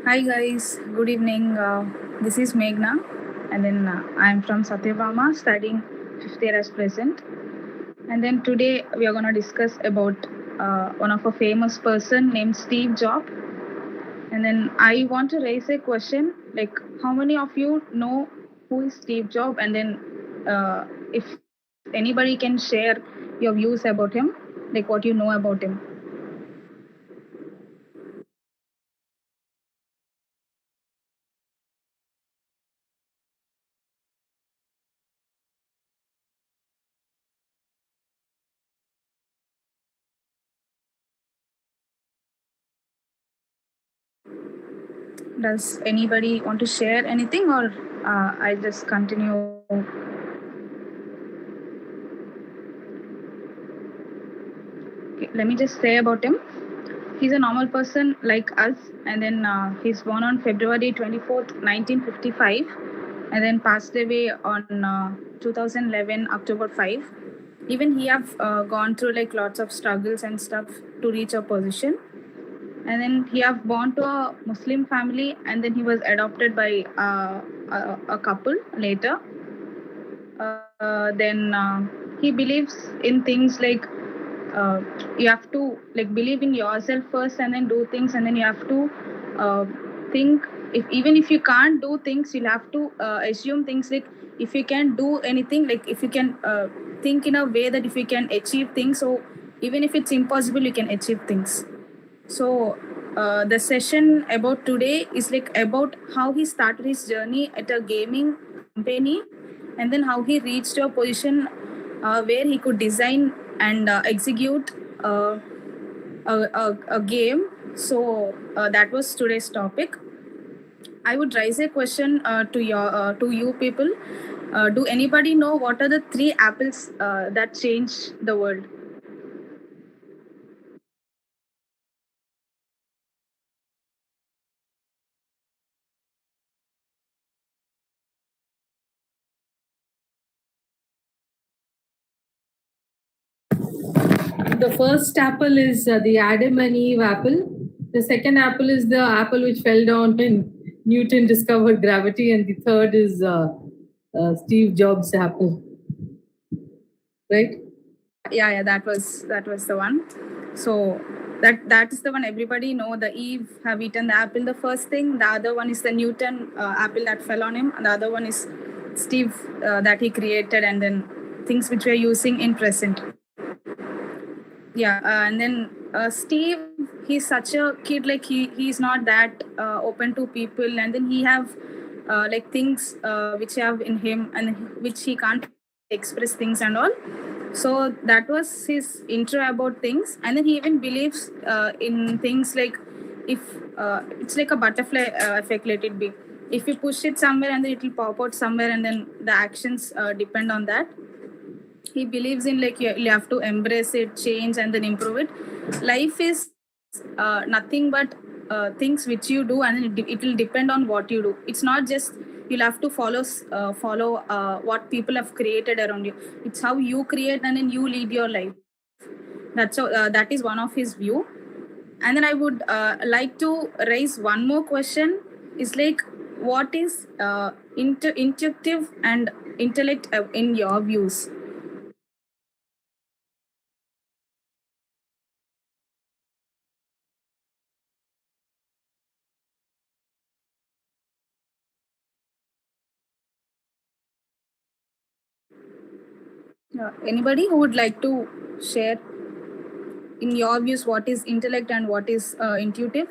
Hi guys, good evening. This is Meghna, and then I am from Satyabama, studying fifth year as present. And then today we are gonna discuss about one of a famous person named Steve Jobs. And then I want to raise a question like, how many of you know who is Steve Jobs? And then if anybody can share your views about him, like what you know about him. Does anybody want to share anything, or I just continue? Okay, let me just say about him. He's a normal person like us, and then he's born on February 24th, 1955, and then passed away on 2011, October 5. Even he have gone through like lots of struggles and stuff to reach a position. And then he have born to a Muslim family, and then he was adopted by a couple later. Then he believes in things like uh, you have to like believe in yourself first and then do things, and then you have to uh, think, if even if you can't do things, you'll have to assume things like, if you can do anything, like if you can think in a way that if you can achieve things, so even if it's impossible you can achieve things. So the session about today is like about how he started his journey at a gaming company, and then how he reached a position where he could design and execute a game. So that was today's topic. I would raise a question to you people. Do anybody know what are the three apples that changed the world? The first apple is the Adam and Eve apple. The second apple is the apple which fell down when Newton discovered gravity, and the third is Steve Jobs' apple. Right? Yeah, that was the one. So that is the one everybody know. The Eve have eaten the apple, the first thing. The other one is the Newton apple that fell on him, and the other one is Steve that he created, and then things which we are using in present. Yeah, and then Steve, he's such a kid, like he's not that open to people, and then he have like things which have in him, and which he can't express things and all. So that was his intro about things, and then he even believes in things like, if it's like a butterfly effect, let it be. If you push it somewhere and then it will pop out somewhere, and then the actions depend on that. He believes in like you have to embrace it, change, and then improve it. Life is nothing but things which you do, and it will depend on what you do. It's not just you'll have to follow what people have created around you. It's how you create, and then you lead your life. That is one of his view. And then I would like to raise one more question, is like, what is intuitive and intellect in your views? Anybody who would like to share in your views what is intellect and what is intuitive?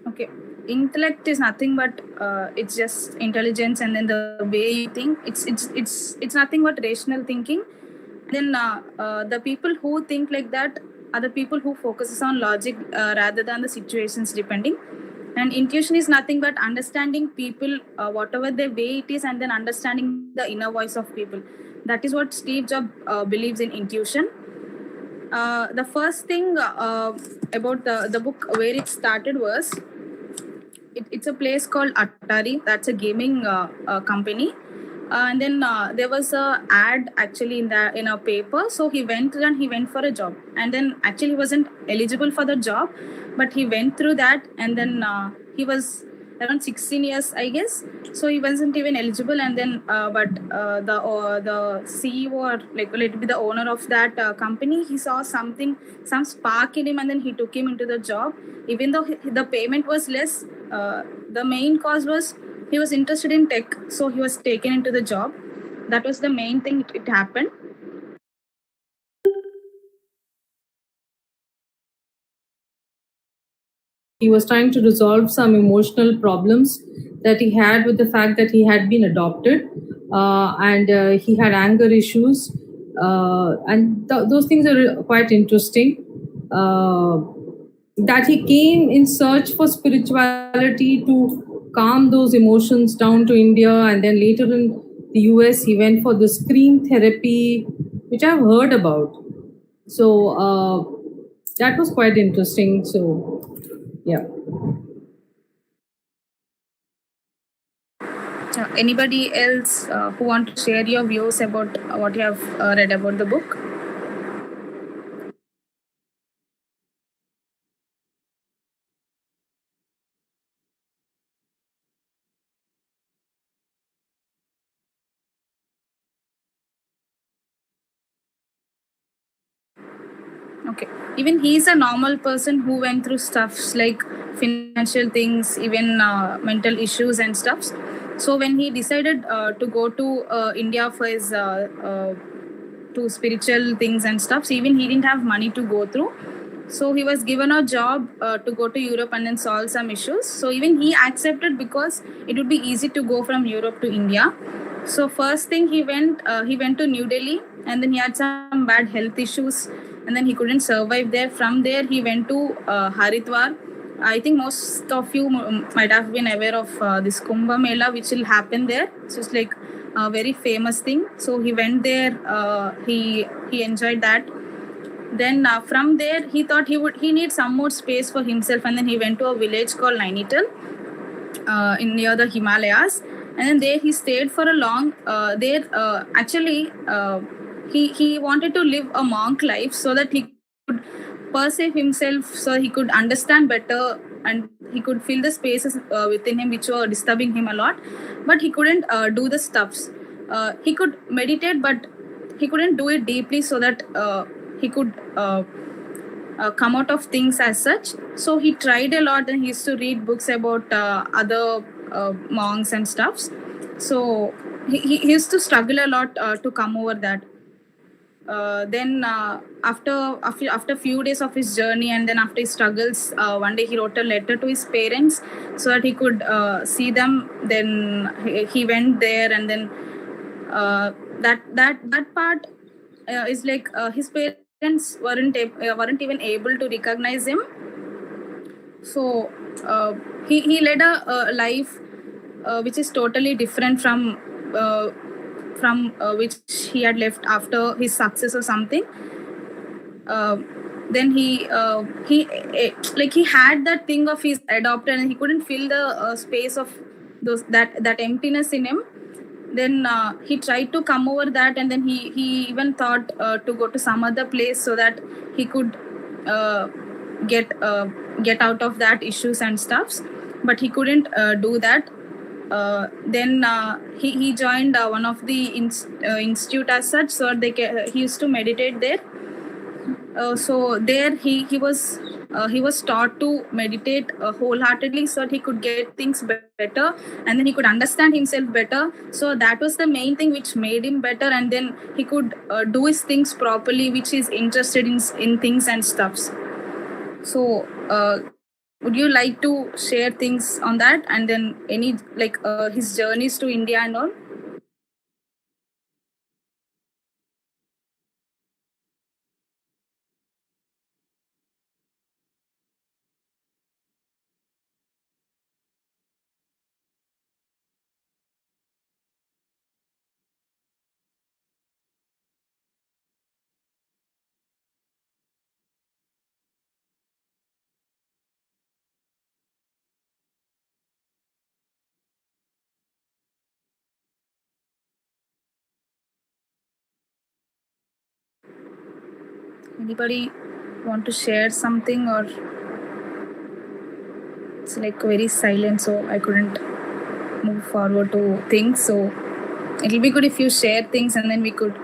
Okay, intellect is nothing but it's just intelligence, and then the way you think. It's nothing but rational thinking. Then the people who think like that are the people who focuses on logic rather than the situations depending. And intuition is nothing but understanding people, whatever their way it is, and then understanding the inner voice of people. That is what Steve Jobs believes in intuition. The first thing about the book where it started was it's a place called Atari. That's a gaming company. And then there was a ad actually in a paper. So he went for a job, and then actually he wasn't eligible for the job, but he went through that, and then he was around 16 years, I guess. So he wasn't even eligible, and then the CEO, or like let it be the owner of that company, he saw some spark in him, and then he took him into the job, even though the payment was less. The main cause was he was interested in tech, so he was taken into the job. That was the main thing. It happened. He was trying to resolve some emotional problems that he had with the fact that he had been adopted, and he had anger issues, and those things are quite interesting. That he came in search for spirituality to calm those emotions down to India, and then later in the US he went for the scream therapy, which I've heard about. So that was quite interesting. So yeah. Anybody else who want to share your views about what you have read about the book? Okay. Even he's a normal person who went through stuffs like financial things, even mental issues and stuffs. So when he decided to go to India for his to spiritual things and stuff, so even he didn't have money to go through. So he was given a job to go to Europe and then solve some issues. So even he accepted because it would be easy to go from Europe to India. So first thing he went to New Delhi, and then he had some bad health issues, and then he couldn't survive there. From there he went to Haridwar. I think most of you might have been aware of this Kumbh Mela, which will happen there. So it's like a very famous thing. So he went there. He enjoyed that. Then from there he thought he need some more space for himself, and then he went to a village called Nainital in near the Himalayas, and then there he stayed for a long. There actually he wanted to live a monk life so that he could perceive himself, so he could understand better, and he could feel the spaces within him which were disturbing him a lot, but he couldn't do the stuffs. He could meditate, but he couldn't do it deeply, so that he could come out of things as such. So he tried a lot, and he used to read books about other monks and stuffs. So he used to struggle a lot to come over that. Then after few days of his journey, and then after his struggles, one day he wrote a letter to his parents so that he could see them. Then he went there, and then that part is like his parents weren't even able to recognize him. So he led a life which is totally different from which he had left after his success or something. uh, then he had that thing of his adopted, and he couldn't fill the space of that emptiness in him. Then he tried to come over that, and then he even thought to go to some other place so that he could uh, get uh, get out of that issues and stuffs, but he couldn't do that. Then he joined one of the institute as such, so he used to meditate there. So there he was taught to meditate wholeheartedly so that he could get things better, and then he could understand himself better. So that was the main thing which made him better, and then he could do his things properly, which he's interested in things and stuffs. So would you like to share things on that, and then any like his journeys to India and all? Anybody want to share something, or it's like very silent, so I couldn't move forward to things. So it'll be good if you share things, and then we could.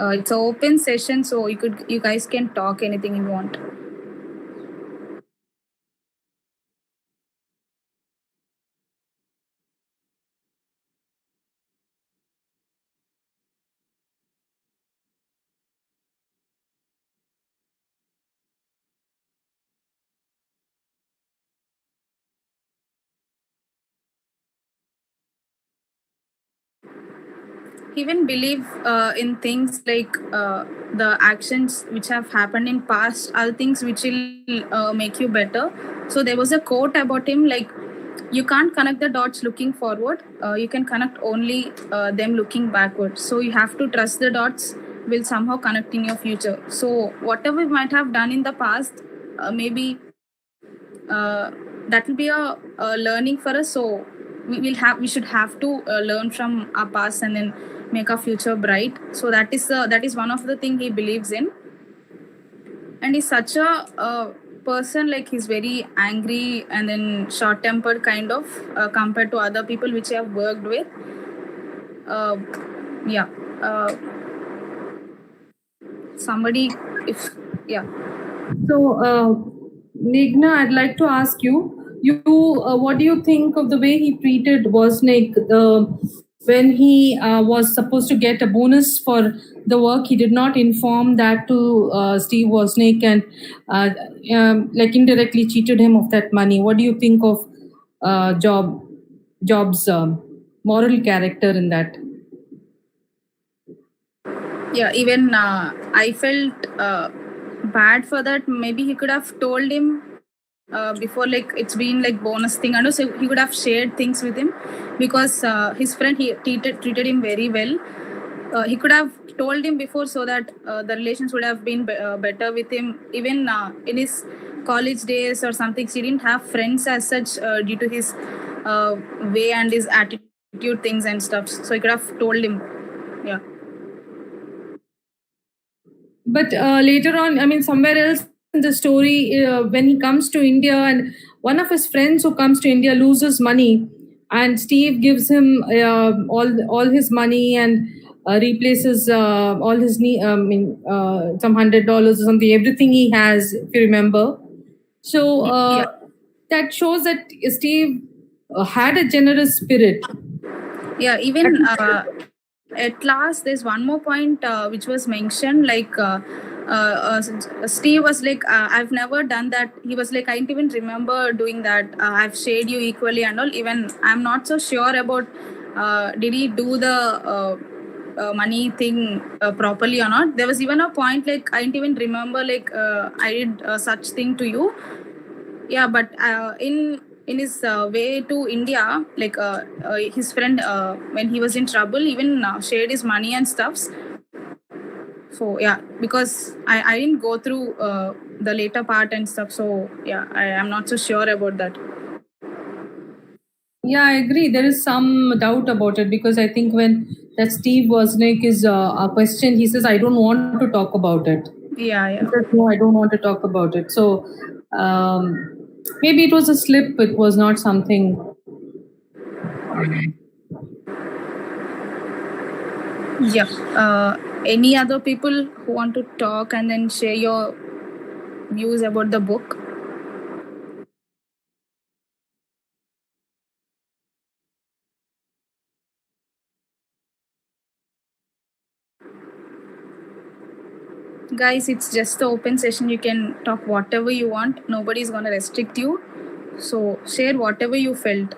It's an open session, so you guys can talk anything you want. Even believe in things like the actions which have happened in past are things which will make you better. So there was a quote about him, like, you can't connect the dots looking forward, you can connect only them looking backward. So you have to trust the dots will somehow connect in your future. So whatever you might have done in the past, maybe that will be a learning for us. So we should have to learn from our past and then make our future bright. So that is one of the thing he believes in. And he's such a person, like he's very angry and then short tempered kind of, compared to other people which I have worked with. Yeah Somebody, if yeah. So, Meghna, I'd like to ask you, what do you think of the way he treated Wozniak when he was supposed to get a bonus for the work? He did not inform that to Steve Wozniak and like indirectly cheated him of that money. What do you think of Jobs' moral character in that? Yeah, even I felt bad for that. Maybe he could have told him before, like it's been like bonus thing, and also he could have shared things with him, because his friend, he treated him very well. He could have told him before, so that the relations would have been better with him. Even in his college days or something, he didn't have friends as such due to his way and his attitude things and stuff. So he could have told him. Yeah. But later on, I mean, somewhere else in the story, when he comes to India and one of his friends who comes to India loses money, and Steve gives him all his money and replaces all his some $100 or something, everything he has, if you remember. So that shows that Steve had a generous spirit. Yeah, even at last, there's one more point which was mentioned, like Steve was like, I've never done that. He was like, I didn't even remember doing that. I've shared you equally and all. Even I'm not so sure about did he do the money thing properly or not. There was even a point like, I didn't even remember, like I did such thing to you. Yeah, but in his way to India, like his friend, when he was in trouble, even shared his money and stuffs. So yeah, because I didn't go through the later part and stuff. So yeah, I am not so sure about that. Yeah, I agree. There is some doubt about it, because I think when that Steve Wozniak is a question, he says, "I don't want to talk about it." Yeah. He says, "No, I don't want to talk about it." So maybe it was a slip. It was not something. Yeah. Any other people who want to talk and then share your views about the book? Guys, it's just the open session. You can talk whatever you want. Nobody's gonna restrict you. So share whatever you felt.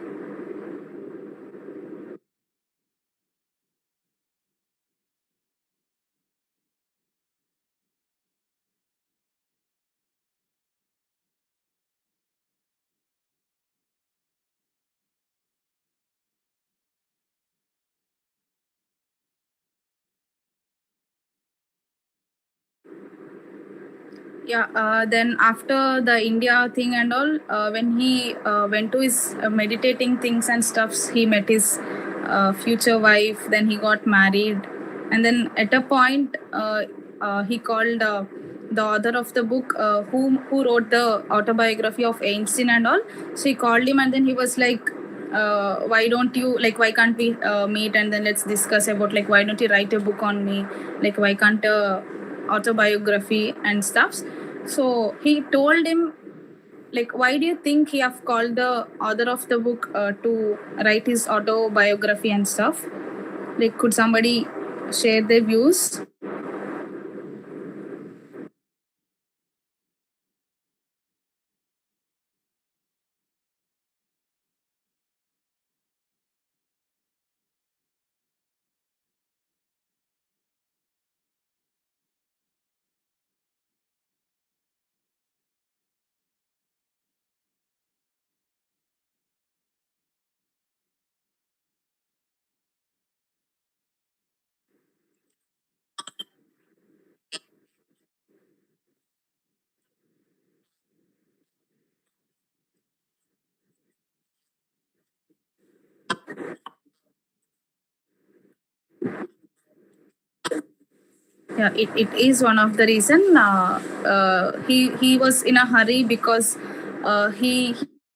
Yeah, then after the India thing and all, when he went to his meditating things and stuffs, he met his future wife. Then he got married, and then at a point, he called the author of the book, who wrote the autobiography of Einstein and all. So he called him, and then he was like, why don't you, like, why can't we meet, and then let's discuss about, like, why don't you write a book on me, like, why can't autobiography and stuffs. So he told him, like, why do you think he have called the author of the book to write his autobiography and stuff? Like, could somebody share their views? Yeah, it is one of the reason. He was in a hurry because he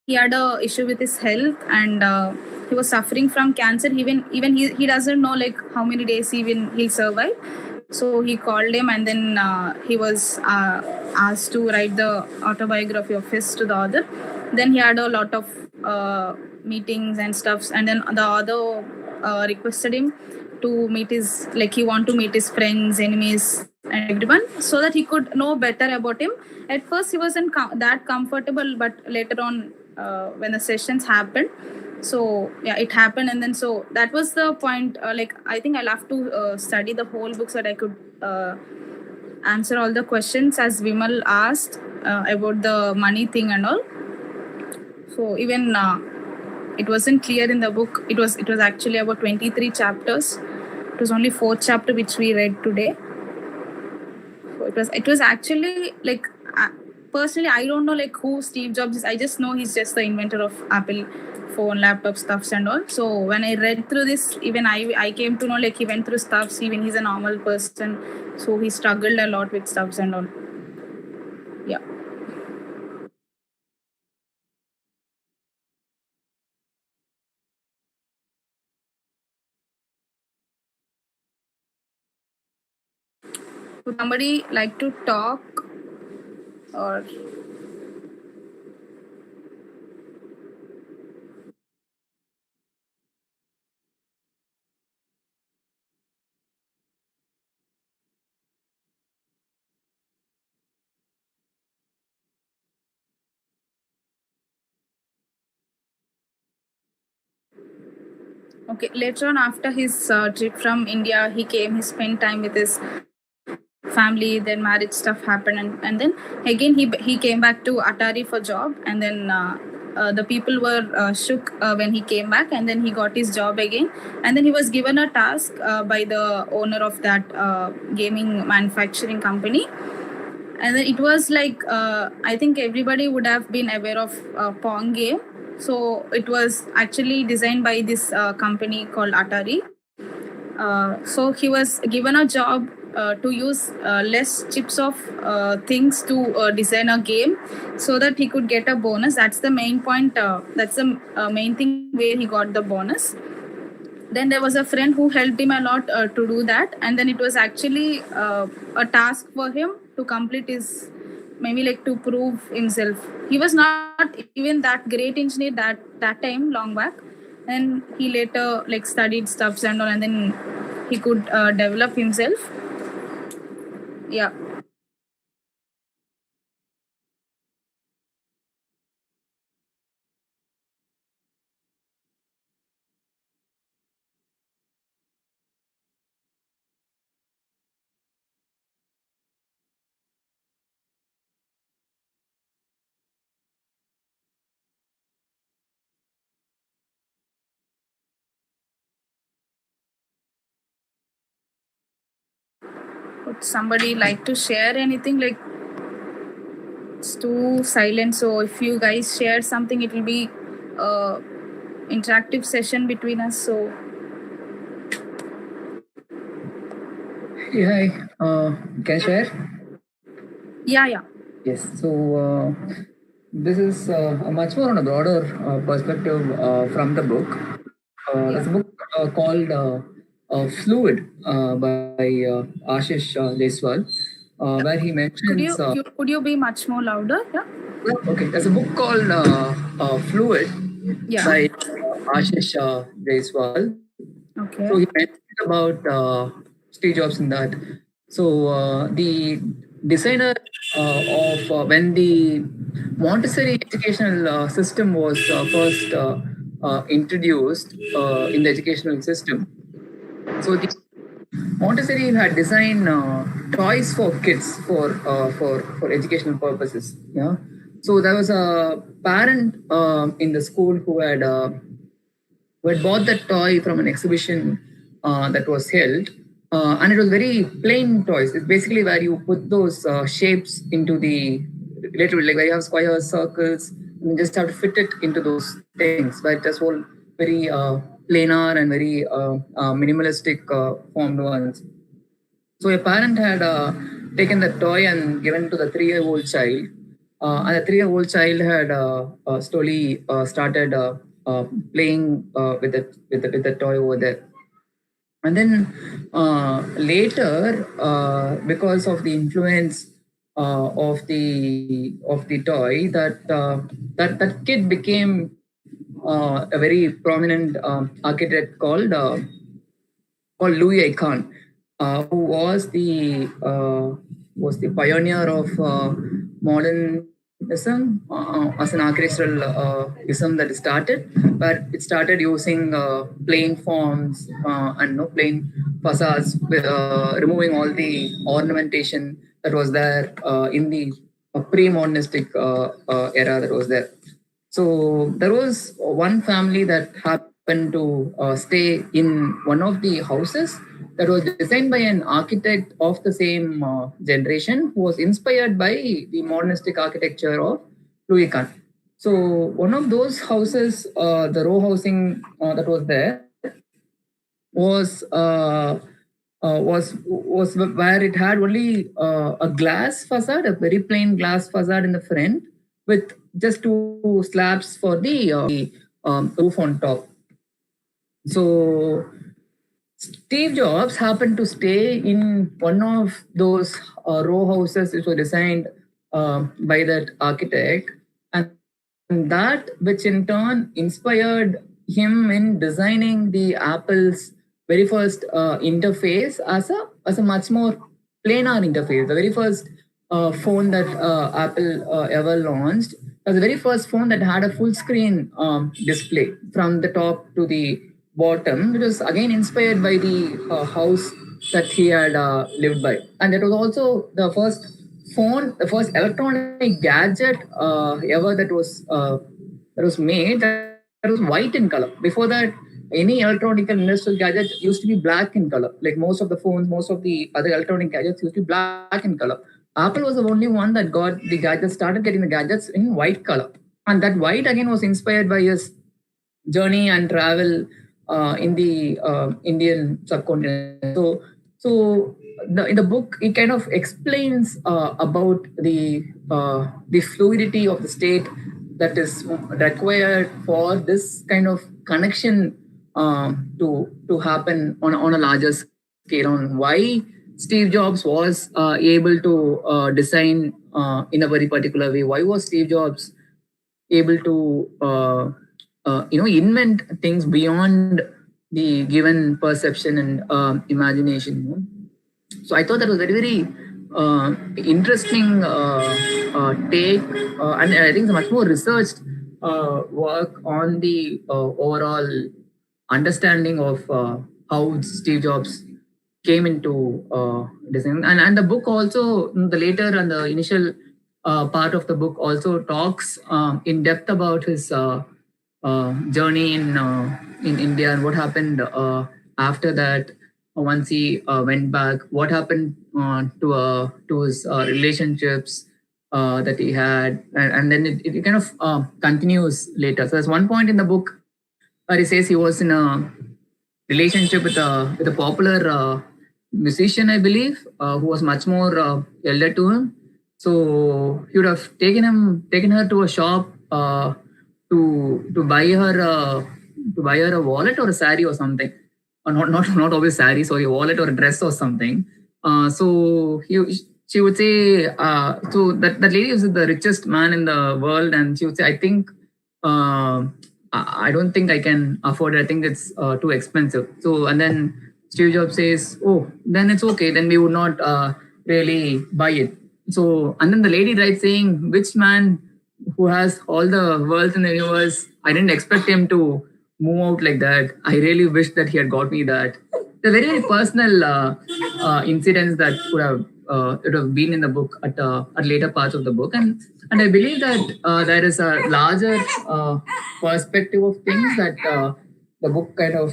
had a issue with his health, and he was suffering from cancer. Even he doesn't know, like, how many days even he'll survive. So he called him, and then he was asked to write the autobiography of his to the author. Then he had a lot of meetings and stuffs, and then the author requested him to meet his, like, he want to meet his friends, enemies, and everyone, so that he could know better about him. At first he wasn't that comfortable, but later on, when the sessions happened, so yeah, it happened. And then, so that was the point. Like, I think I'll have to study the whole book so that I could answer all the questions as Vimal asked about the money thing and all. So even it wasn't clear in the book. It was actually about 23 chapters. It was only 4th chapter which we read today. So it was actually, like, personally, I don't know, like, who Steve Jobs is. I just know he's just the inventor of Apple phone, laptop stuffs and all. So when I read through this, even I came to know, like, he went through stuffs. Even he's a normal person, so he struggled a lot with stuffs and all. Yeah. Would somebody like to talk, or okay, later on, after his trip from India, he came, he spent time with his family, then marriage stuff happened, and then again he came back to Atari for job, and then the people were shook when he came back, and then he got his job again, and then he was given a task by the owner of that gaming manufacturing company. And then it was like, I think everybody would have been aware of Pong game. So it was actually designed by this company called Atari. So he was given a job to use less chips of things to design a game, so that he could get a bonus. That's the main point. That's the main thing where he got the bonus. Then there was a friend who helped him a lot to do that, and then it was actually a task for him to complete his, maybe, like, to prove himself. He was not even that great engineer that time, long back, and he later, like, studied stuffs and all, and then he could develop himself. Yeah. Would somebody like to share anything? Like, it's too silent, so if you guys share something, it will be interactive session between us. So Yeah, hi. Can I share? Yeah. Yes. So this is much more on a broader perspective from the book. There's a book called Fluid by Ashish Jaiswal, where he mentions. Could you be much more louder? Yeah. Okay, there's a book called Fluid Yeah. by Ashish Jaiswal. Okay. So he mentioned about Steve Jobs in that. So the designer of when the Montessori educational system was first introduced in the educational system. So the Montessori had designed toys for kids for educational purposes. Yeah. So there was a parent in the school who had bought that toy from an exhibition that was held. And it was very plain toys. It's basically where you put those shapes into the, literally, like where you have squares, circles, and you just have to fit it into those things. But that's all very planar and very minimalistic formed ones. So a parent had taken the toy and given to the 3-year-old child. And the 3-year-old child had slowly started playing with the toy over there. And then later, because of the influence of the toy, that kid became a very prominent architect called Louis Kahn, who was the pioneer of modernism as an architectural ism that started, but it started using plain forms and plain facades, removing all the ornamentation that was there in the pre-modernistic era that was there. So there was one family that happened to stay in one of the houses that was designed by an architect of the same generation who was inspired by the modernistic architecture of Louis Kahn. So one of those houses, the row housing that was there, was where it had only a glass facade, a very plain glass facade in the front, with just 2 slabs for the roof on top. So Steve Jobs happened to stay in one of those row houses which were designed by that architect, and that which in turn inspired him in designing the Apple's very first interface as a much more planar interface. The very first phone that Apple ever launched was the very first phone that had a full screen display from the top to the bottom, which was again inspired by the house that he had lived by. And that was also the first phone, the first electronic gadget ever that was made that was white in color. Before that, any electronic and industrial gadget used to be black in color. Like most of the phones, most of the other electronic gadgets used to be black in color. Apple was the only one that got the gadgets, started getting the gadgets in white color. And that white again was inspired by his journey and travel in the Indian subcontinent. So in the book, it kind of explains about the fluidity of the state that is required for this kind of connection to happen on a larger scale, on why Steve Jobs was able to design in a very particular way. Why was Steve Jobs able to invent things beyond the given perception and imagination? So I thought that was very, very interesting take, and I think it's a much more researched work on the overall understanding of how Steve Jobs came into design. And the book also, the later and the initial part of the book also talks in depth about his journey in India and what happened after that. Once he went back, what happened to his relationships that he had, and then it kind of continues later. So there's one point in the book where he says he was in a relationship with a popular musician, I believe, who was much more elder to him. So he would have taken her to a shop to buy her a wallet or a saree or something, or not always saree, sorry, a wallet or a dress or something. So she would say, so that lady is the richest man in the world, and she would say, I think I don't think I can afford it. I think it's too expensive. So, and then Steve Jobs says, oh, then it's okay. Then we would not really buy it. So, and then the lady writes saying, which man who has all the wealth in the universe, I didn't expect him to move out like that. I really wish that he had got me that. The very, very personal incidents that would have been in the book at later parts of the book, and I believe that there is a larger perspective of things that the book kind of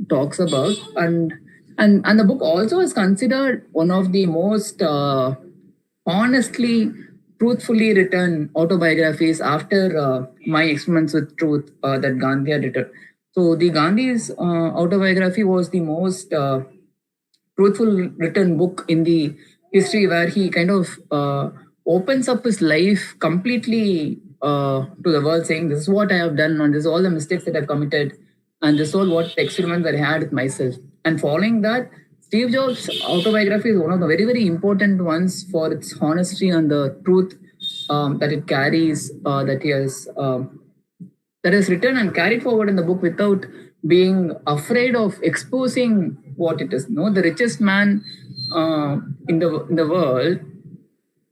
talks about, and the book also is considered one of the most honestly, truthfully written autobiographies after My Experiments with Truth that Gandhi had written. So the Gandhi's autobiography was the most truthful written book in the history, where he kind of opens up his life completely to the world, saying, this is what I have done, and this is all the mistakes that I've committed, and this is all what experiments that I had with myself. And following that, Steve Jobs' autobiography is one of the very, very important ones for its honesty and the truth that it carries, that he has that is written and carried forward in the book without being afraid of exposing what it is. No, the richest man in the world,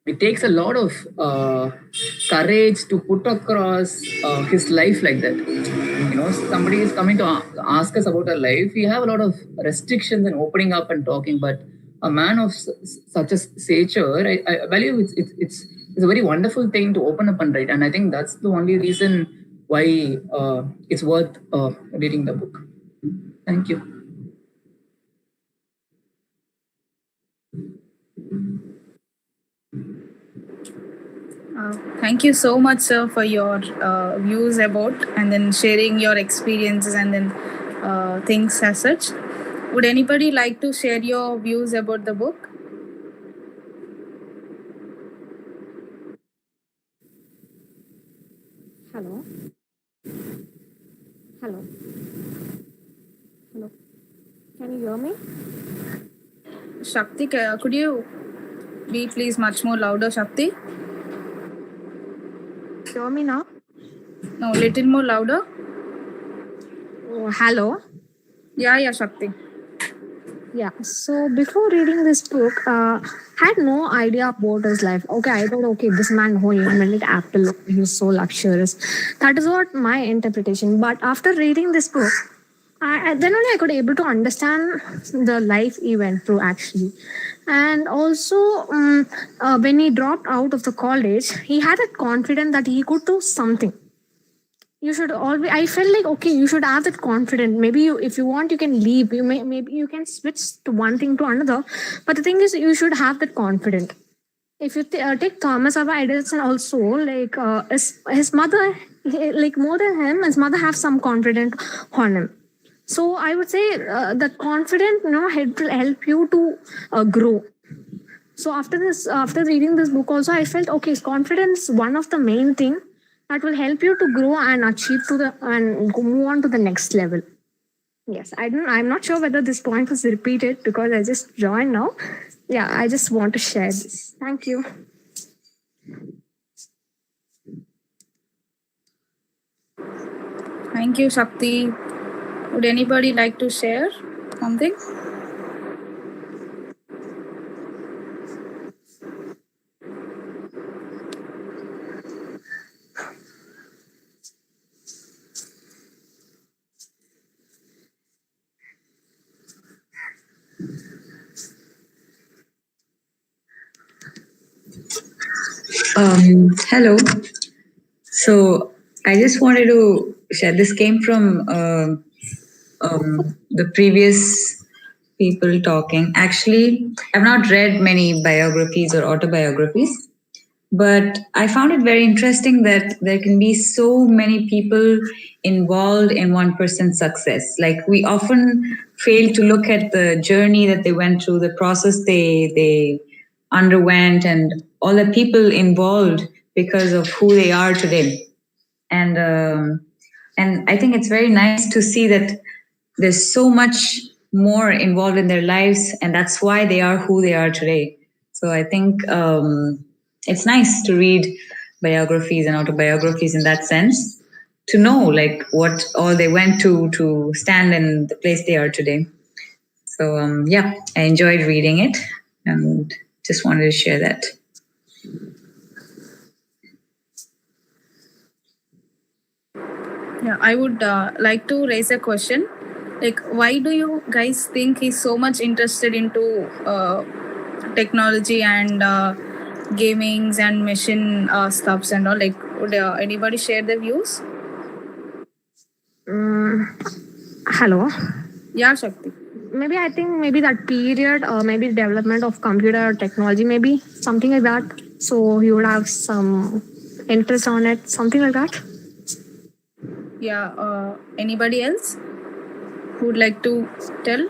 it takes a lot of courage to put across his life like that. You know, somebody is coming to ask us about our life. We have a lot of restrictions in opening up and talking, but a man of such a stature, I believe it's a very wonderful thing to open up and write. And I think that's the only reason why it's worth reading the book. Thank you. Thank you so much, sir, for your views about, and then sharing your experiences and then things as such. Would anybody like to share your views about the book? Hello. Hello. Hello. Can you hear me? Shakti, could you be please much more louder, Shakti? Hear me now? No, little more louder. Oh, hello. Yeah, Shakti. Yeah. So before reading this book, had no idea about his life. Okay, I thought, okay, this man who invented Apple, he's so luxurious. That is what my interpretation. But after reading this book, then only I could able to understand the life he went through actually. And also, when he dropped out of the college, he had that confidence that he could do something. You should always, I felt like, okay, you should have that confidence. Maybe you, if you want, you can leave. Maybe you can switch to one thing to another. But the thing is, you should have that confidence. If you take Thomas Alva Edison also, like his mother, like more than him, his mother have some confidence on him. So I would say that confidence, help you to grow. So after reading this book also, I felt, okay, confidence one of the main thing that will help you to grow and achieve and move on to the next level. Yes, I'm not sure whether this point was repeated because I just joined now. Yeah, I just want to share this. Thank you. Thank you, Shakti. Would anybody like to share something? Hello. So I just wanted to share. This came from the previous people talking. Actually, I've not read many biographies or autobiographies, but I found it very interesting that there can be so many people involved in one person's success. Like, we often fail to look at the journey that they went through, the process they underwent, and all the people involved because of who they are today. And I think it's very nice to see that there's so much more involved in their lives, and that's why they are who they are today. So I think it's nice to read biographies and autobiographies in that sense, to know like what all they went to stand in the place they are today. So yeah, I enjoyed reading it and just wanted to share that. Yeah, I would like to raise a question. Like, why do you guys think he's so much interested into technology and gamings and machine stuffs and all? Like, would anybody share their views? Hello. Yeah, Shakti. Maybe I think maybe that period, maybe development of computer technology, maybe something like that. So he would have some interest on it, something like that. Yeah. Anybody else who would like to tell?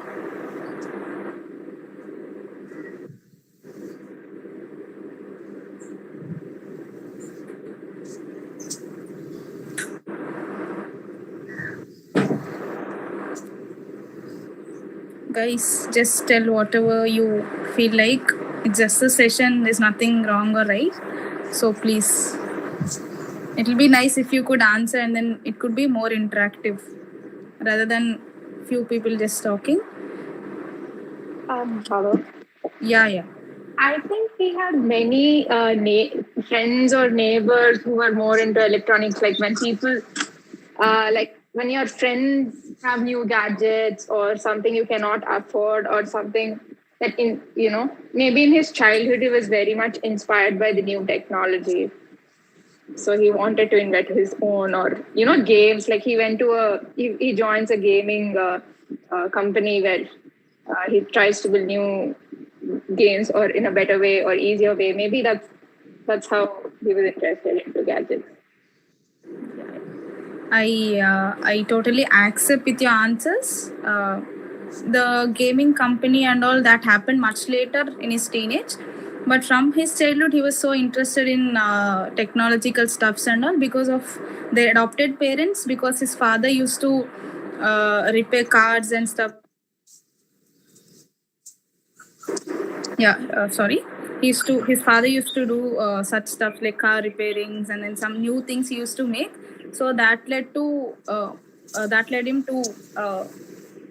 Guys, just tell whatever you feel like. It's just a session. There's nothing wrong or right. So please, it'll be nice if you could answer, and then it could be more interactive rather than few people just talking. Hello. Yeah. I think he had many friends or neighbors who were more into electronics. Like when people, like when your friends have new gadgets or something you cannot afford or something that maybe in his childhood he was very much inspired by the new technology. So he wanted to invent his own, or games. Like he went to he joins a gaming company where he tries to build new games, or in a better way or easier way. Maybe that's how he was interested into gadgets. I totally accept with your answers. The gaming company and all that happened much later in his teenage, but from his childhood he was so interested in technological stuffs and all because of their adopted parents, because his father used to repair cars and stuff. Sorry. His father used to do such stuff like car repairings, and then some new things he used to make. So that led him to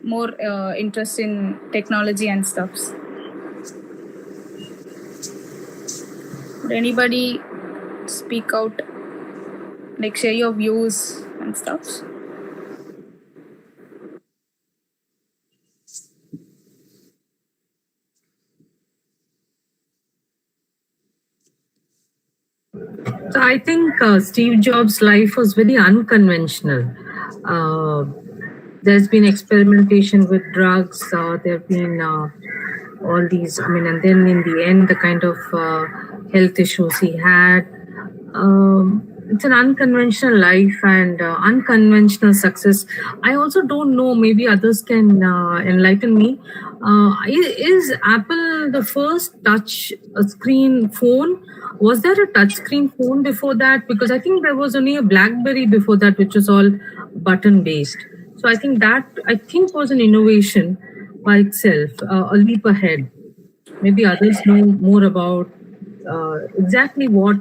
more interest in technology and stuffs. Would anybody speak out, like share your views and stuff? So I think Steve Jobs' life was very unconventional. There's been experimentation with drugs. There have been all these, and then in the end, the kind of health issues he had. It's an unconventional life and unconventional success. I also don't know, maybe others can enlighten me. Is Apple the first touch screen phone? Was there a touch screen phone before that? Because I think there was only a BlackBerry before that, which was all button based. So I think that was an innovation by itself, a leap ahead. Maybe others know more about exactly what.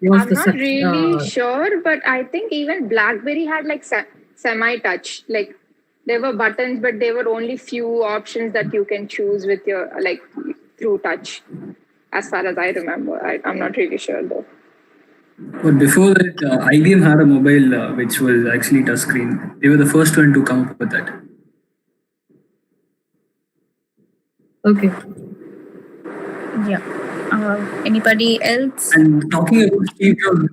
I'm not really sure, but I think even BlackBerry had like semi-touch. Like there were buttons, but there were only few options that you can choose with your through touch. As far as I remember, I'm not really sure though. But before that, IBM had a mobile which was actually touchscreen. They were the first one to come up with that. Okay. Yeah. Anybody else? And talking about Steve Jobs,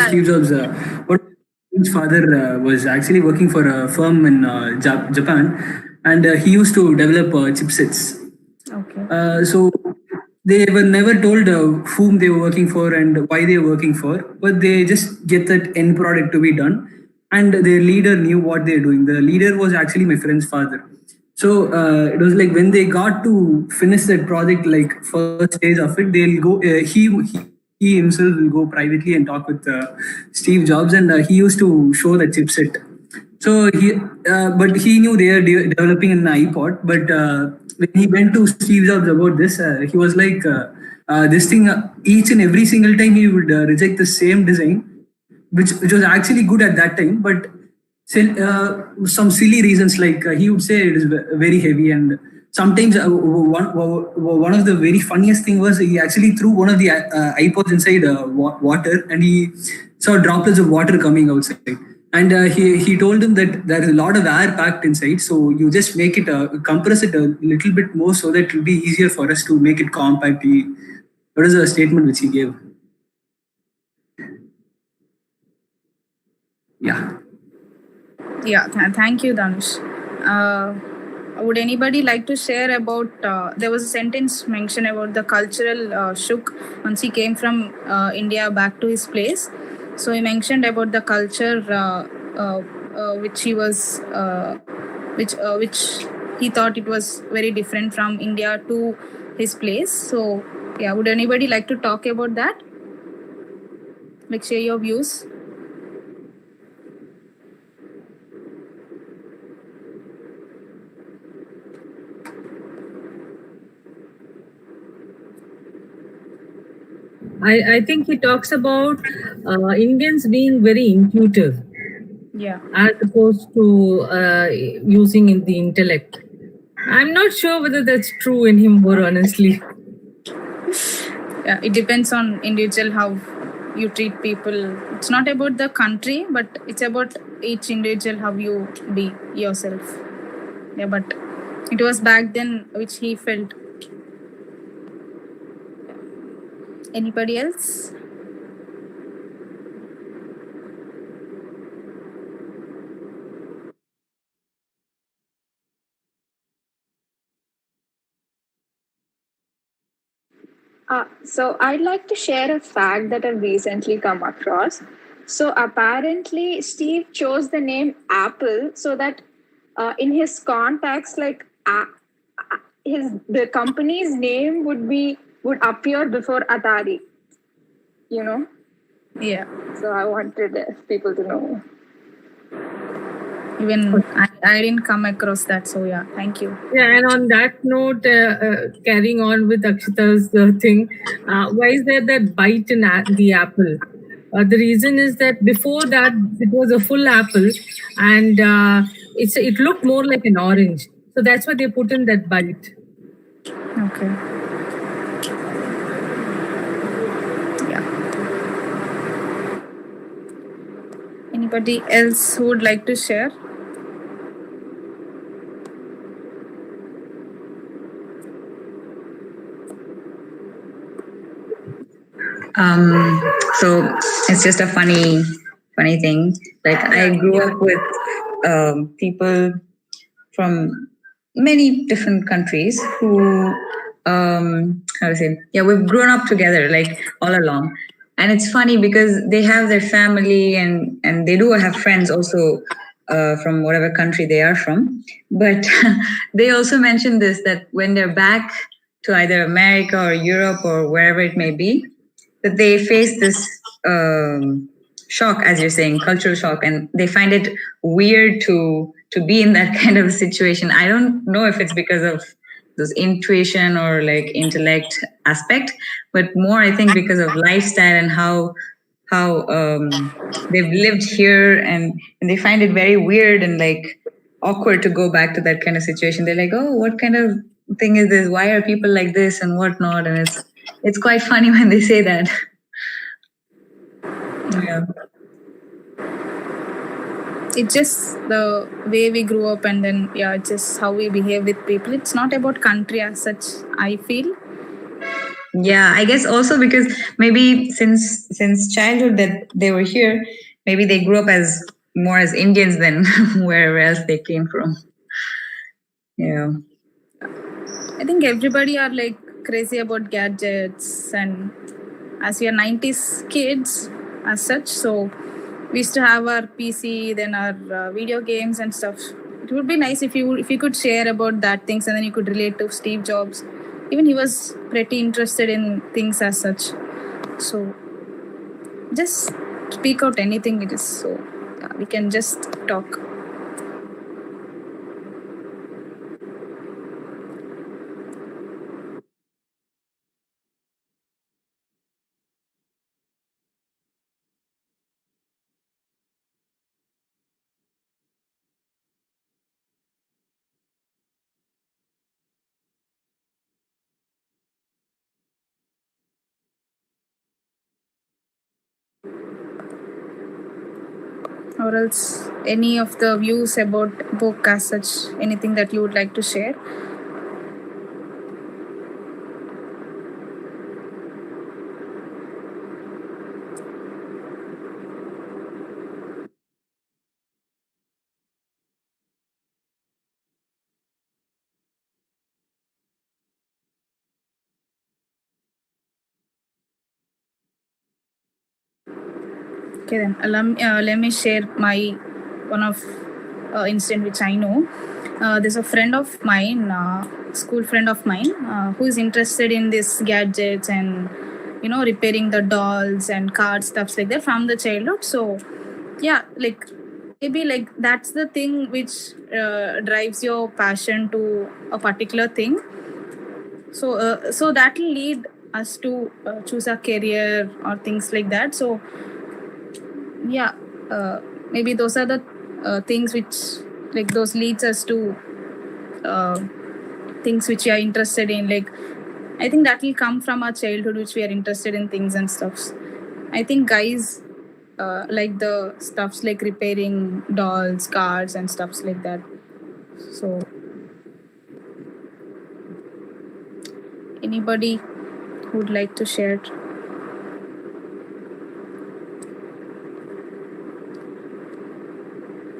Steve Jobs, what his father was actually working for a firm in Japan, and he used to develop chipsets. Okay. So they were never told whom they were working for and why they were working for, but they just get that end product to be done. And their leader knew what they're doing. The leader was actually my friend's father. So it was like when they got to finish that project, like first stage of it, they'll go. He himself will go privately and talk with Steve Jobs, and he used to show the chipset. So but he knew they are developing an iPod. But when he went to Steve Jobs about this, he was like, this thing, each and every single time he would reject the same design, which was actually good at that time, but some silly reasons, like he would say it is very heavy, and sometimes one of the very funniest thing was he actually threw one of the iPods inside water, and he saw droplets of water coming outside. And he told him that there is a lot of air packed inside, so you just make it compress it a little bit more so that it will be easier for us to make it compact. That is a statement which he gave. Yeah. Yeah, thank you, Dhanush. Would anybody like to share about? There was a sentence mentioned about the cultural shock once he came from India back to his place. So he mentioned about the culture which he was, which he thought it was very different from India to his place. So yeah, would anybody like to talk about that? Like share your views. I think he talks about Indians being very intuitive Yeah. as opposed to using in the intellect. I'm not sure whether that's true in him, more honestly. Yeah, it depends on individual how you treat people. It's not about the country, but it's about each individual how you be yourself. Yeah, but it was back then which he felt. Anybody else? So I'd like to share a fact that I've recently come across. So apparently, Steve chose the name Apple so that in his contacts, like the company's name would appear before Atari. You know. Yeah. So I wanted people to know. Even I didn't come across that. So yeah, thank you. Yeah, and on that note, carrying on with Akshita's thing, why is there that bite in the apple? The reason is that before that it was a full apple, and it looked more like an orange. So that's why they put in that bite. Okay. Yeah. Anybody else who would like to share? So it's just a funny thing. Like I grew up with people from many different countries who, how to say, yeah, we've grown up together like all along. And it's funny because they have their family and they do have friends also from whatever country they are from. But they also mentioned this, that when they're back to either America or Europe or wherever it may be, that they face this shock, as you're saying, cultural shock, and they find it weird to be in that kind of situation. I don't know if it's because of this intuition or like intellect aspect, but more I think because of lifestyle and how they've lived here, and they find it very weird and like awkward to go back to that kind of situation. They're like, oh, what kind of thing is this? Why are people like this and whatnot? And it's quite funny when they say that. Yeah. It's just the way we grew up, and then yeah, it's just how we behave with people. It's not about country as such, I feel. Yeah, I guess also because maybe since childhood that they were here, maybe they grew up as more as Indians than wherever else they came from. Yeah. I think everybody are like crazy about gadgets, and as we are 90s kids as such, so we used to have our PC, then our video games and stuff. it would be nice if you could share about that things, and then you could relate to Steve Jobs. Even he was pretty interested in things as such. So just speak out anything it is. So yeah, we can just talk. Or else any of the views about book as such, anything that you would like to share. Okay, then let me share my one of incident which I know. There's a friend of mine, school friend of mine, who is interested in this gadgets and repairing the dolls and cars, stuffs like that from the childhood. So yeah, like maybe like that's the thing which drives your passion to a particular thing. So that will lead us to choose a career or things like that. So yeah, maybe those are the things which like those leads us to things which we are interested in. Like I think that will come from our childhood, which we are interested in things and stuffs. I think guys like the stuffs like repairing dolls, cars, and stuffs like that. So anybody would like to share?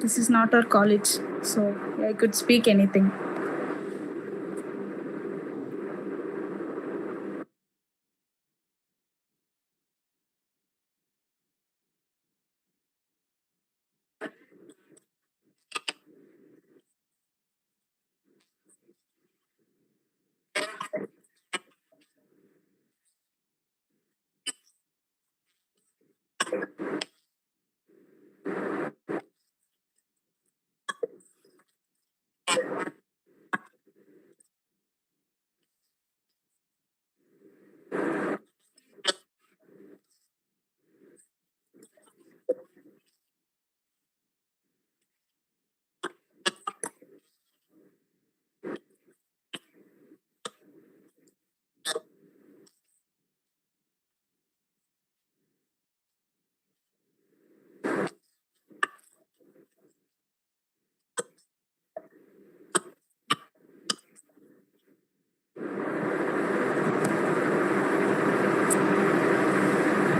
This is not our college, so I could speak anything.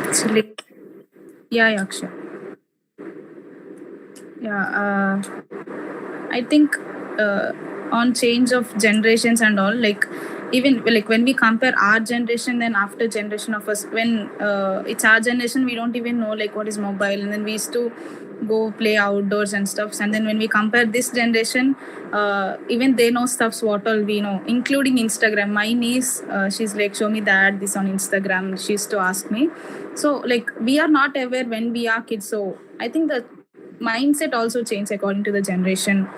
Actually, yeah, Akshay. Yeah, I think on change of generations and all, like even like when we compare our generation, then after generation of us, when it's our generation, we don't even know like what is mobile, and then we used to go play outdoors and stuff. And then when we compare this generation, even they know stuffs what all we know, including Instagram. My niece, she's like, show me that this on Instagram. She used to ask me. So like we are not aware when we are kids. So I think the mindset also changed according to the generation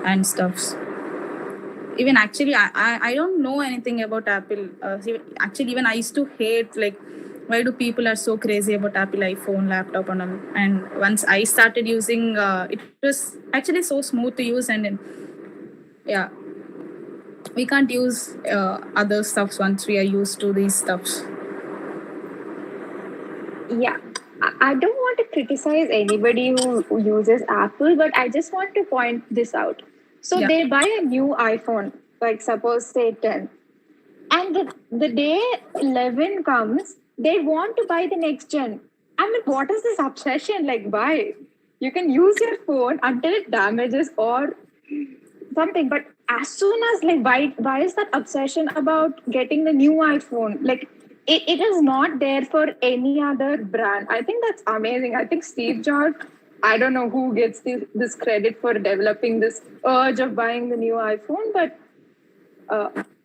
and stuffs. Even actually I don't know anything about Apple. Actually even I used to hate like why do people are so crazy about Apple iPhone laptop and all. And once I started using it was actually so smooth to use. And then yeah, we can't use other stuffs once we are used to these stuffs. Yeah, I don't want to criticize anybody who uses Apple, but I just want to point this out. So Yeah. they buy a new iPhone, like suppose say 10, and the day 11 comes, they want to buy the next gen. I mean, what is this obsession? Like, why? You can use your phone until it damages or something, but as soon as like why is that obsession about getting the new iPhone? Like it is not there for any other brand. I think that's amazing. I think Steve Jobs I don't know who gets this credit for developing this urge of buying the new iPhone, but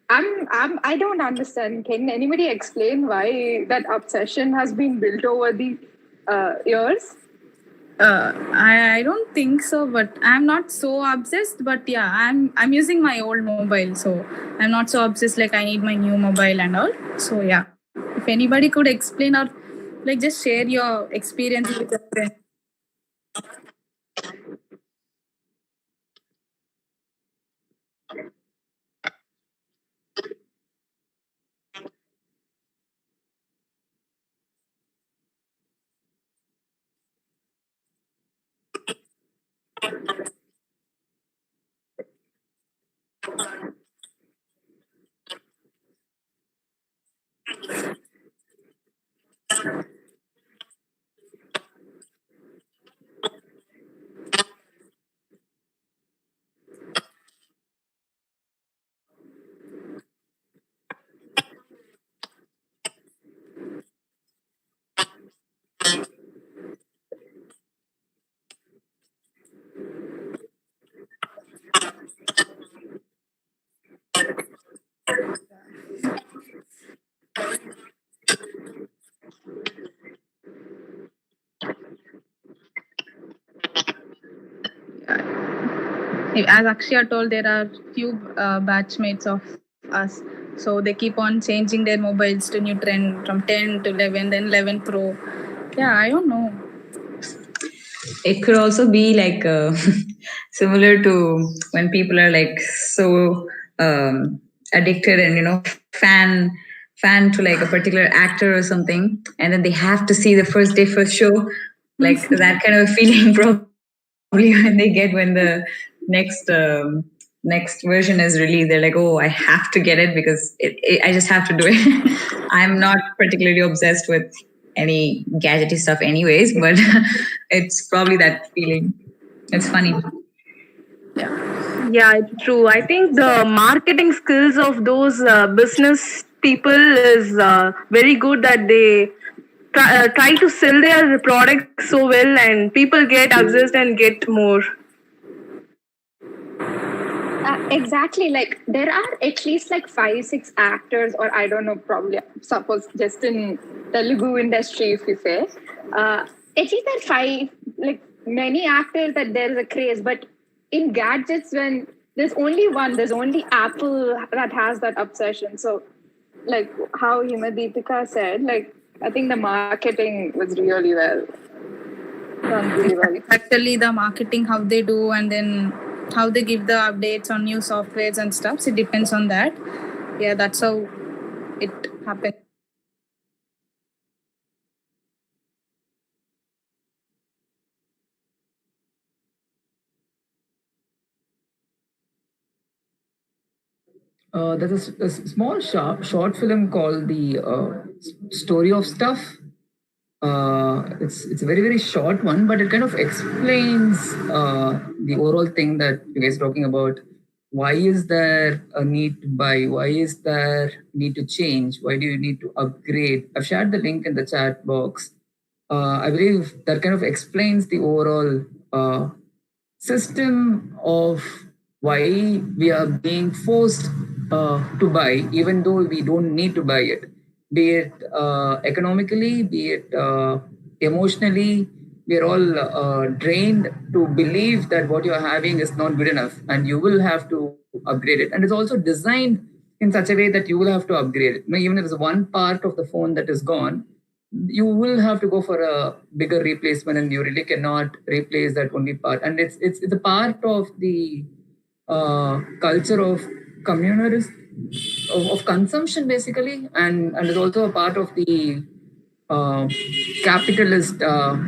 I don't understand. Can anybody explain why that obsession has been built over the years? I don't think so, but I'm not so obsessed. But yeah, I'm using my old mobile, so I'm not so obsessed. Like I need my new mobile and all. So yeah, if anybody could explain or like just share your experience with your friend. As Akshya told, there are few batchmates of us. So they keep on changing their mobiles to new trend from 10 to 11, then 11 Pro. Yeah, I don't know. It could also be like similar to when people are like so addicted and fan to like a particular actor or something, and then they have to see the first day first show, like that kind of feeling probably when they get when the next version is released. They're like, oh, I have to get it because I just have to do it. I'm not particularly obsessed with any gadgety stuff anyways, but it's probably that feeling. It's funny. Yeah, it's true. I think the marketing skills of those business people is very good that they try to sell their product so well and people get obsessed and get more. Exactly. Like there are at least like 5-6 actors, or I don't know, probably suppose just in Telugu industry, if you say, at least there are 5, like many actors that there is a craze. But in gadgets, when there's only one, there's only Apple that has that obsession. So, like how Himadeepika said, like I think the marketing was really well done, really well. Actually, the marketing, how they do, and then how they give the updates on new softwares and stuff. So it depends on that. Yeah, that's how it happened. There's a small short film called the Story of Stuff. It's a very short one, but it kind of explains the overall thing that you guys are talking about. Why is there a need to buy? Why is there need to change? Why do you need to upgrade? I've shared the link in the chat box. I believe that kind of explains the overall system of why we are being forced to buy, even though we don't need to buy it, be it economically, be it emotionally. We are all trained to believe that what you're having is not good enough and you will have to upgrade it. And it's also designed in such a way that you will have to upgrade it. Even if there's one part of the phone that is gone, you will have to go for a bigger replacement, and you really cannot replace that only part. And it's a part of the culture of communalism, of consumption basically, and it's also a part of the capitalist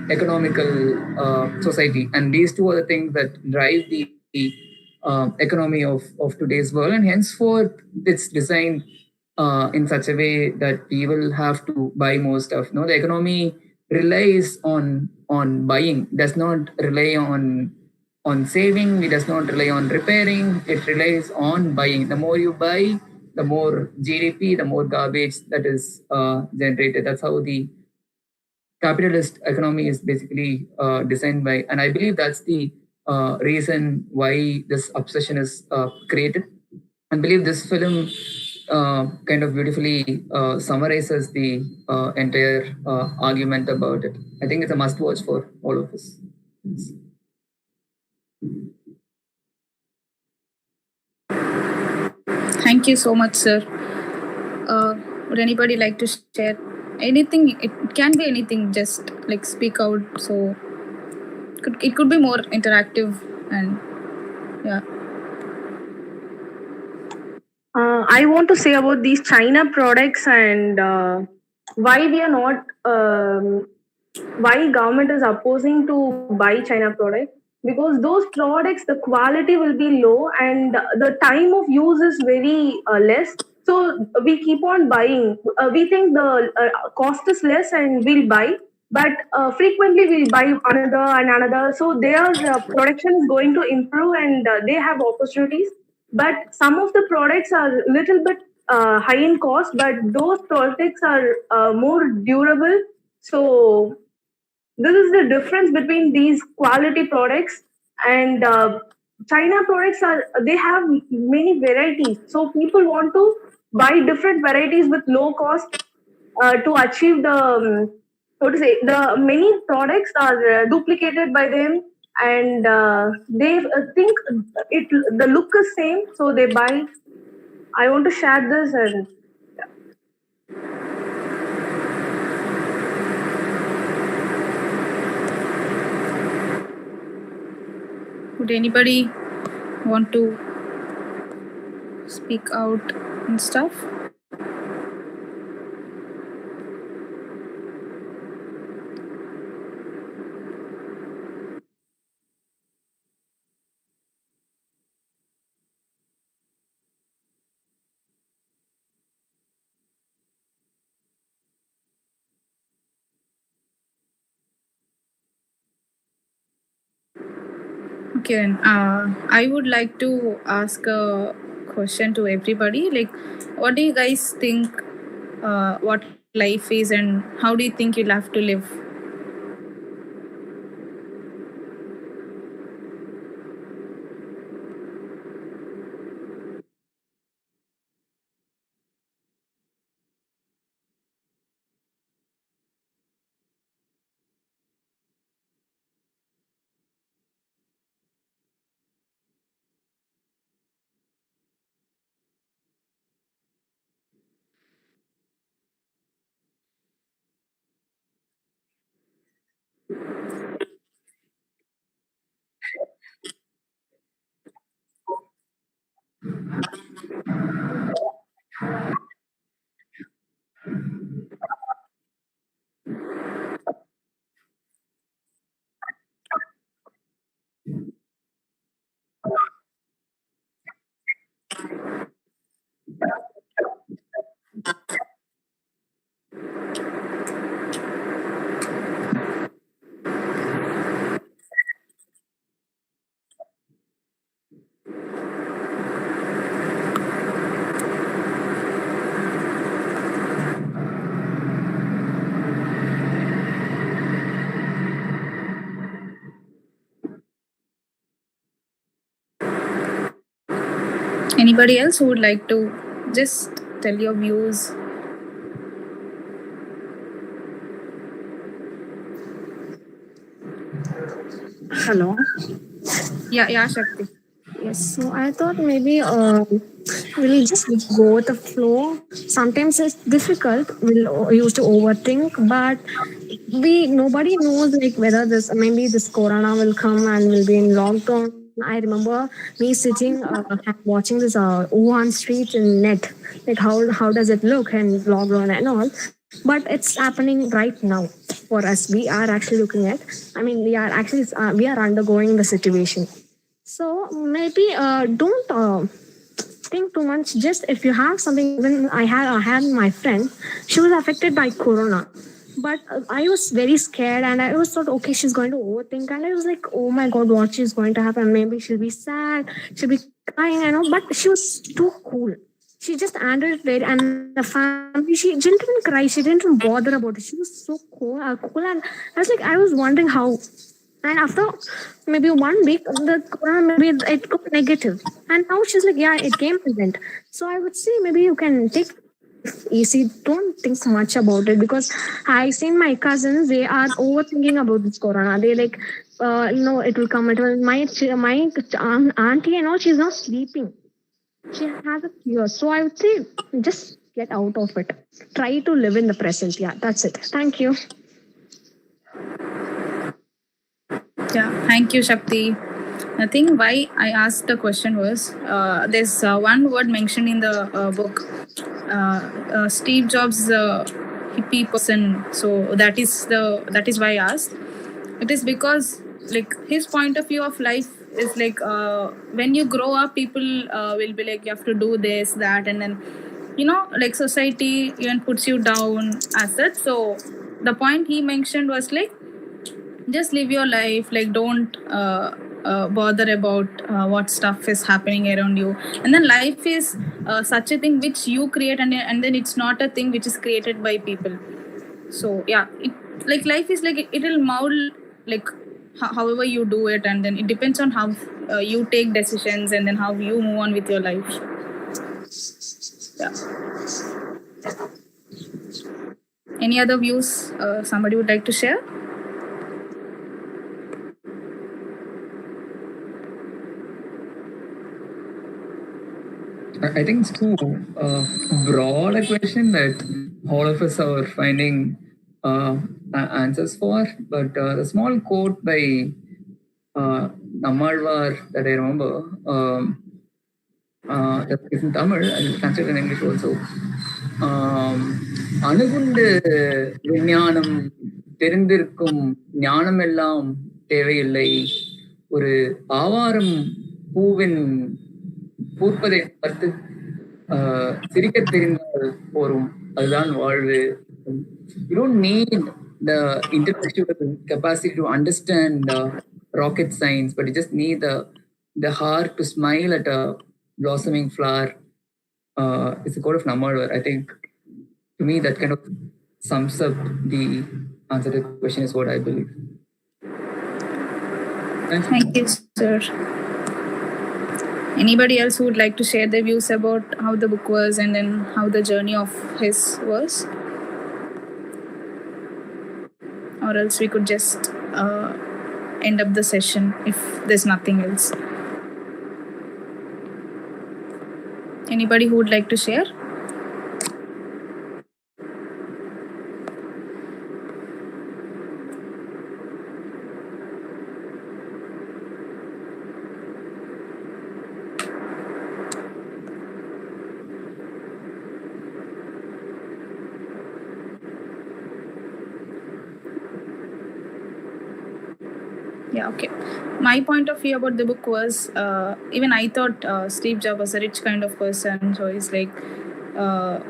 economical society. And these two are the things that drive the economy of today's world, and henceforth it's designed in such a way that we will have to buy more stuff. No, the economy relies on buying, does not rely on saving, it does not rely on repairing, it relies on buying. The more you buy, the more GDP, the more garbage that is generated. That's how the capitalist economy is basically designed by, and I believe that's the reason why this obsession is created. I believe this film kind of beautifully summarizes the entire argument about it. I think it's a must watch for all of us. Thank you so much, sir. Would anybody like to share anything? It can be anything, just like speak out. So it could be more interactive and yeah. I want to say about these China products and why we are not, why government is opposing to buy China products. Because those products, the quality will be low and the time of use is very less. So we keep on buying. We think the cost is less and we'll buy. But frequently we'll buy another and another. So their production is going to improve and they have opportunities. But some of the products are a little bit high in cost, but those products are more durable. So this is the difference between these quality products and China products. They have many varieties, so people want to buy different varieties with low cost to achieve the what to say, the many products are duplicated by them, and they think the look is same, so they buy. I want to share this. And Would anybody want to speak out and stuff? Okay, then, I would like to ask a question to everybody. Like, what do you guys think? What life is, and how do you think you'll have to live? Anybody else who would like to just tell your views? Hello. Yeah, Shakti. Yes, so I thought maybe we'll just go with the flow. Sometimes it's difficult. We'll used to overthink, but nobody knows like whether maybe this corona will come and we'll be in lockdown. I remember me sitting watching this Wuhan street in net. Like how does it look and lockdown and all. But it's happening right now for us. We are actually looking at. I mean, we are undergoing the situation. So maybe don't think too much. Just if you have something, when I had my friend, she was affected by corona, but I was very scared and I was thought, okay, she's going to overthink, and I was like, oh my god, what she's going to happen? Maybe she'll be sad, she'll be crying, but she was too cool. she just handled it very, and the family, she didn't even cry, she didn't even bother about it. She was so cool, and I was wondering how. And after maybe 1 week, the corona maybe it got negative, and now she's like, yeah, it came present. So I would say maybe you can take easy. Don't think much about it, because I seen my cousins, they are overthinking about this corona. They like, it will come. It will my auntie and all. She's not sleeping. She has a fear. So I would say just get out of it. Try to live in the present. Yeah, that's it. Thank you. Yeah, thank you, Shakti. I think why I asked the question was there's one word mentioned in the book. Steve Jobs, hippie person. So that is why I asked. It is because like his point of view of life is like when you grow up, people will be like, you have to do this, that, and then like society even puts you down as such. So the point he mentioned was like, just live your life, like don't bother about what stuff is happening around you, and then life is such a thing which you create, and then it's not a thing which is created by people. So yeah, like life is like it will mold like however you do it, and then it depends on how you take decisions, and then how you move on with your life. Yeah. Any other views somebody would like to share? I think it's too broad a question that all of us are finding answers for. But the small quote by Nammalvar that I remember, that is in Tamil, I'll translate in English also. அணுகுண்டு விஞ்ஞானம் தெரிந்திருக்கும் ஞானமெல்லாம் தேவையில்லை, ஒரு ஆவாரம் பூவின் பூப்பதை பார்த்து சிரிக்க தெரிந்தால் போரும், அதுதான் வாழ்வு. You don't need the intellectual capacity to understand rocket science, but you just need the heart to smile at a blossoming flower. It's a quote of Nammalvar. I think to me that kind of sums up the answer to the question, is what I believe. Thank you, sir. Anybody else who would like to share their views about how the book was, and then how the journey of his was? Or else we could just end up the session if there's nothing else. Anybody who would like to share? Yeah, okay. My point of view about the book was even I thought Steve Jobs was a rich kind of person. So he's like,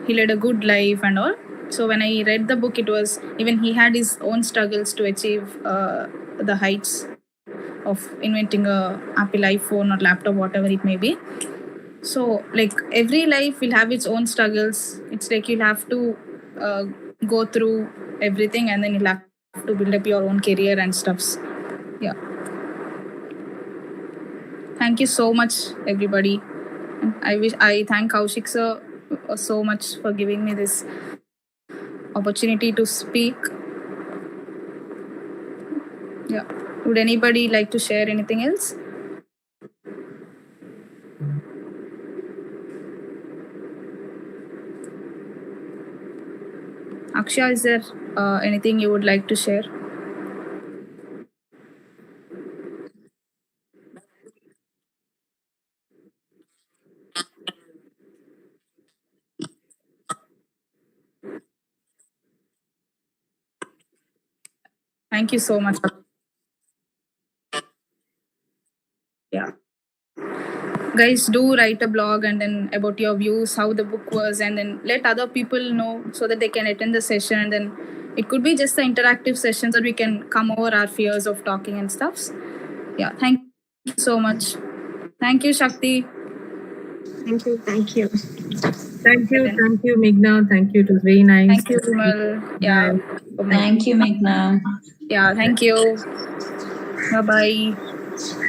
he led a good life and all. So when I read the book, it was even he had his own struggles to achieve the heights of inventing a Apple iPhone or laptop, whatever it may be. So like every life will have its own struggles. It's like you'll have to go through everything, and then you'll have to build up your own career and stuffs. Yeah. Thank you so much, everybody. I thank Kaushik sir so much for giving me this opportunity to speak. Yeah. Would anybody like to share anything else? Akshay, is there anything you would like to share? Thank you so much. Yeah. Guys, do write a blog and then about your views, how the book was, and then let other people know so that they can attend the session. And then it could be just the interactive sessions that we can come over our fears of talking and stuffs. Yeah. Thank you so much. Thank you, Shakti. Thank you. Thank you, Meghna. Thank you. It was very nice. Thank you, Vimal. Yeah. Thank you, Meghna. Yeah, thank you. Bye-bye.